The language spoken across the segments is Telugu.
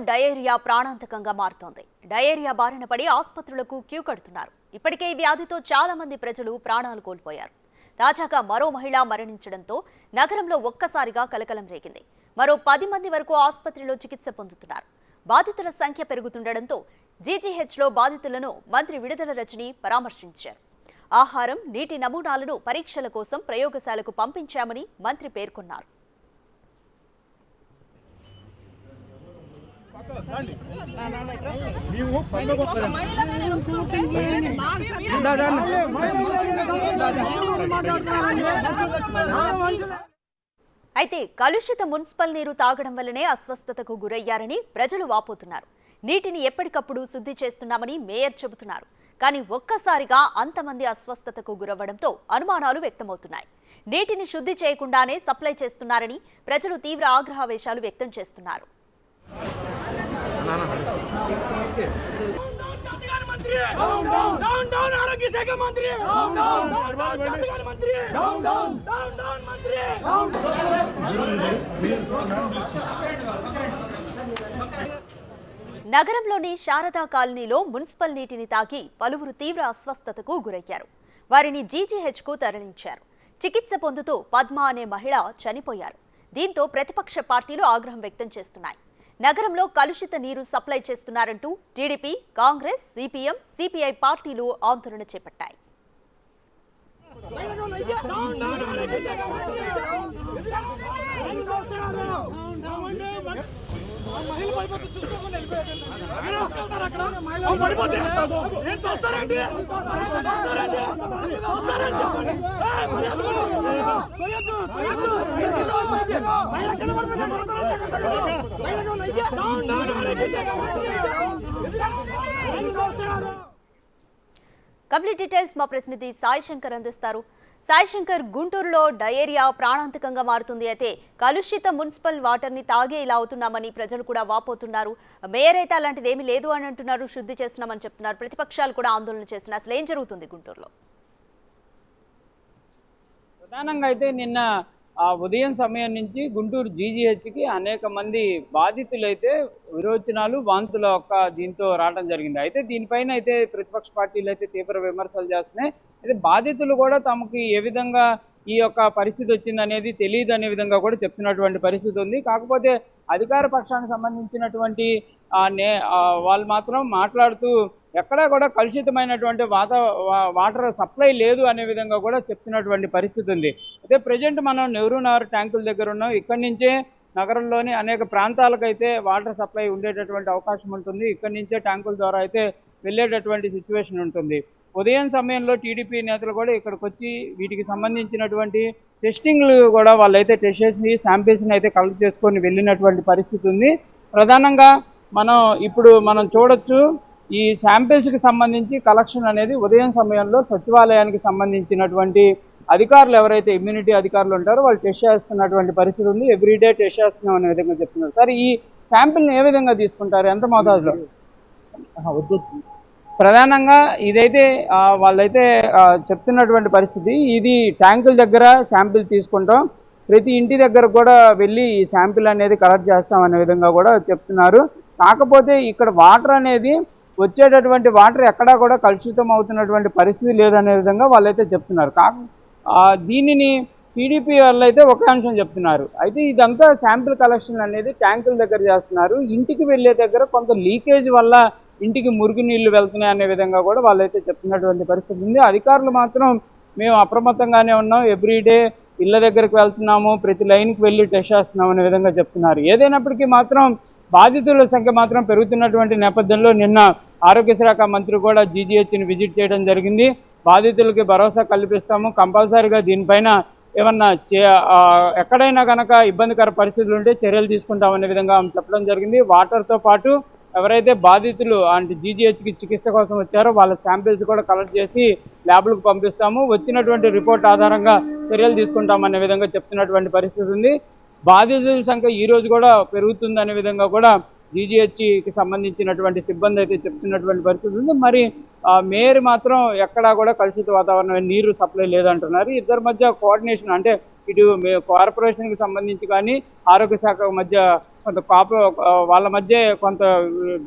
డయేరియా ప్రాణాంతకంగా మారుతోంది. డయేరియా బారిన పడి ఆసుపత్రులకు క్యూ కడుతున్నారు. ఇప్పటికే ఈ వ్యాధితో చాలా మంది ప్రజలు ప్రాణాలు కోల్పోయారు. తాజాగా మరో మహిళ మరణించడంతో నగరంలో ఒక్కసారిగా కలకలం రేగింది. మరో 10 మంది వరకు ఆసుపత్రిలో చికిత్స పొందుతున్నారు. బాధితుల సంఖ్య పెరుగుతుండటంతో జీజీహెచ్లో బాధితులను మంత్రి విడుదల రజని పరామర్శించారు. ఆహారం, నీటి నమూనాలను పరీక్షల కోసం ప్రయోగశాలకు పంపించామని మంత్రి పేర్కొన్నారు. అయితే కలుషిత మున్సిపల్ నీరు తాగడం వల్లనే అస్వస్థతకు గురయ్యారని ప్రజలు వాపోతున్నారు. నీటిని ఎప్పటికప్పుడు శుద్ధి చేస్తున్నామని మేయర్ చెబుతున్నారు. కానీ ఒక్కసారిగా అంతమంది అస్వస్థతకు గురవ్వడంతో అనుమానాలు వ్యక్తమవుతున్నాయి. నీటిని శుద్ధి చేయకుండానే సప్లై చేస్తున్నారని ప్రజలు తీవ్ర ఆగ్రహావేశాలు వ్యక్తం చేస్తున్నారు. నగరంలోని శారదా కాలనీలో మున్సిపల్ నీటిని తాగి పలువురు తీవ్ర అస్వస్థతకు గురయ్యారు. వారిని జీజీహెచ్కు తరలించారు. చికిత్స పొందుతూ పద్మ అనే మహిళ చనిపోయారు. దీంతో ప్రతిపక్ష పార్టీలు ఆగ్రహం వ్యక్తం చేస్తున్నాయి. నగరంలో కలుషిత నీరు సప్లై చేస్తున్నారంటూ టీడీపీ, కాంగ్రెస్, సిపిఎం, సిపిఐ పార్టీలు ఆందోళన చేపట్టాయి. కంప్లీట్ డీటెయిల్స్ మా ప్రతినిధి సాయి శంకర్ అందిస్తారు. సాయి శంకర్, గుంటూరులో డయేరియా ప్రాణాంతకంగా మారుతుంది. అయితే కలుషిత మున్సిపల్ వాటర్ ని తాగే ఇలా అవుతున్నామని ప్రజలు కూడా వాపోతున్నారు. మేయర్ అయితే అలాంటిది ఏమీ లేదు అని అంటున్నారు, శుద్ధి చేస్తున్నామని చెప్తున్నారు. ప్రతిపక్షాలు కూడా ఆందోళన చేస్తున్నారు. అసలు ఏం జరుగుతుంది గుంటూరులో? ప్రధానంగా అయితే నిన్న ఉదయం సమయం నుంచి గుంటూరు జీజీహెచ్కి అనేక మంది బాధితులైతే విరోచనాలు, వాంతుల దీంతో రావడం జరిగింది. అయితే దీనిపైన అయితే ప్రతిపక్ష పార్టీలు అయితే తీవ్ర విమర్శలు చేస్తున్నాయి. అయితే బాధితులు కూడా తమకి ఏ విధంగా ఈ యొక్క పరిస్థితి వచ్చిందనేది తెలియదు అనే విధంగా కూడా చెప్తున్నటువంటి పరిస్థితి ఉంది. కాకపోతే అధికార పక్షానికి సంబంధించినటువంటి వాళ్ళు మాత్రం మాట్లాడుతూ ఎక్కడా కూడా కలుషితమైనటువంటి వాటర్ సప్లై లేదు అనే విధంగా కూడా చెప్తున్నటువంటి పరిస్థితి ఉంది. అయితే ప్రజెంట్ మనం నెహ్రూ నగర్ ట్యాంకుల దగ్గర ఉన్నాం. ఇక్కడి నుంచే నగరంలోని అనేక ప్రాంతాలకైతే వాటర్ సప్లై ఉండేటటువంటి అవకాశం ఉంటుంది. ఇక్కడి నుంచే ట్యాంకుల ద్వారా అయితే వెళ్ళేటటువంటి సిచ్యువేషన్ ఉంటుంది. ఉదయం సమయంలో టీడీపీ నేతలు కూడా ఇక్కడికి వచ్చి వీటికి సంబంధించినటువంటి టెస్టింగ్లు కూడా వాళ్ళైతే టెస్ట్ చేసి శాంపిల్స్ని అయితే కలెక్ట్ చేసుకొని వెళ్ళినటువంటి పరిస్థితి ఉంది. ప్రధానంగా మనం చూడొచ్చు, ఈ శాంపిల్స్కి సంబంధించి కలెక్షన్ అనేది ఉదయం సమయంలో సచివాలయానికి సంబంధించినటువంటి అధికారులు ఎవరైతే ఇమ్యూనిటీ అధికారులు ఉంటారో వాళ్ళు టెస్ట్ చేస్తున్నటువంటి పరిస్థితి ఉంది. ఎవ్రీడే టెస్ట్ చేస్తున్నాం అనే విధంగా చెప్తున్నారు. సరే, ఈ శాంపిల్ని ఏ విధంగా తీసుకుంటారు, ఎంత మోతాదులో? ప్రధానంగా ఇదైతే వాళ్ళైతే చెప్తున్నటువంటి పరిస్థితి, ఇది ట్యాంకుల దగ్గర శాంపిల్ తీసుకుంటాం, ప్రతి ఇంటి దగ్గర కూడా వెళ్ళి ఈ శాంపిల్ అనేది కలెక్ట్ చేస్తాం అనే విధంగా కూడా చెప్తున్నారు. కాకపోతే ఇక్కడ వాటర్ అనేది వచ్చేటటువంటి వాటర్ ఎక్కడా కూడా కలుషితం అవుతున్నటువంటి పరిస్థితి లేదనే విధంగా వాళ్ళైతే చెప్తున్నారు. దీనిని టీడీపీ వాళ్ళు అయితే ఒక అంశం చెప్తున్నారు. అయితే ఇదంతా శాంపిల్ కలెక్షన్ అనేది ట్యాంకుల దగ్గర చేస్తున్నారు. ఇంటికి వెళ్ళే దగ్గర కొంత లీకేజ్ వల్ల ఇంటికి మురికి నీళ్లు వెళ్తున్నాయి అనే విధంగా కూడా వాళ్ళైతే చెప్తున్నటువంటి పరిస్థితి ఉంది. అధికారులు మాత్రం మేము అప్రమత్తంగానే ఉన్నాం, ఎవ్రీడే ఇళ్ల దగ్గరికి వెళ్తున్నాము, ప్రతి లైన్కి వెళ్ళి టెస్ట్ చేస్తున్నాం అనే విధంగా చెప్తున్నారు. ఏదైనప్పటికీ మాత్రం బాధితుల సంఖ్య మాత్రం పెరుగుతున్నటువంటి నేపథ్యంలో నిన్న ఆరోగ్య శాఖ మంత్రి కూడా జీజీహెచ్ని విజిట్ చేయడం జరిగింది. బాధితులకి భరోసా కల్పిస్తాము, కంపల్సరీగా దీనిపైన ఏమన్నా ఎక్కడైనా కనుక ఇబ్బందికర పరిస్థితులు ఉంటే చర్యలు తీసుకుంటామనే విధంగా చెప్పడం జరిగింది. వాటర్తో పాటు ఎవరైతే బాధితులు జీజీహెచ్కి చికిత్స కోసం వచ్చారో వాళ్ళ శాంపిల్స్ కూడా కలెక్ట్ చేసి ల్యాబ్లకు పంపిస్తాము, వచ్చినటువంటి రిపోర్ట్ ఆధారంగా చర్యలు తీసుకుంటామనే విధంగా చెప్తున్నటువంటి పరిస్థితి ఉంది. బాధితుల సంఖ్య ఈ రోజు కూడా పెరుగుతుందనే విధంగా కూడా జీజీహెచ్కి సంబంధించినటువంటి సిబ్బంది అయితే చెప్తున్నటువంటి పరిస్థితి ఉంది. మరి మేయర్ మాత్రం ఎక్కడా కూడా కలుషిత వాతావరణం, నీరు సప్లై లేదంటున్నారు. ఇద్దరి మధ్య కోఆర్డినేషన్, అంటే ఇటు కార్పొరేషన్కి సంబంధించి కానీ ఆరోగ్య శాఖ మధ్య కొంత వాళ్ళ మధ్య కొంత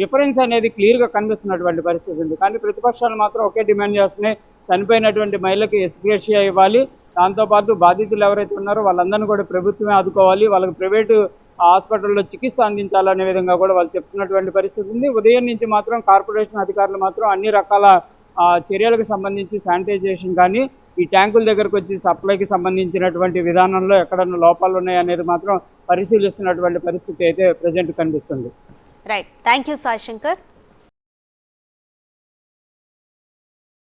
డిఫరెన్స్ అనేది క్లియర్గా కనిపిస్తున్నటువంటి పరిస్థితి ఉంది. కానీ ప్రతిపక్షాలు మాత్రం ఒకే డిమాండ్ చేస్తున్నాయి, చనిపోయినటువంటి మహిళకి ఎక్స్గ్రేషియా ఇవ్వాలి, దాంతోపాటు బాధితులు ఎవరైతే ఉన్నారో వాళ్ళందరినీ కూడా ప్రభుత్వమే ఆదుకోవాలి, వాళ్ళకి ప్రైవేటు హాస్పిటల్లో చికిత్స అందించాలనే విధంగా కూడా వాళ్ళు చెప్తున్నటువంటి పరిస్థితి ఉంది. ఉదయం నుంచి మాత్రం కార్పొరేషన్ అధికారులు మాత్రం అన్ని రకాల చర్యలకు సంబంధించి శానిటైజేషన్ కానీ, ఈ ట్యాంకుల దగ్గరకు వచ్చి సప్లైకి సంబంధించినటువంటి విధానంలో ఎక్కడన్నా లోపాలు ఉన్నాయనేది మాత్రం పరిశీలిస్తున్నటువంటి పరిస్థితి అయితే ప్రజెంట్ కనిపిస్తుంది. Right, thank you Sai Shankar.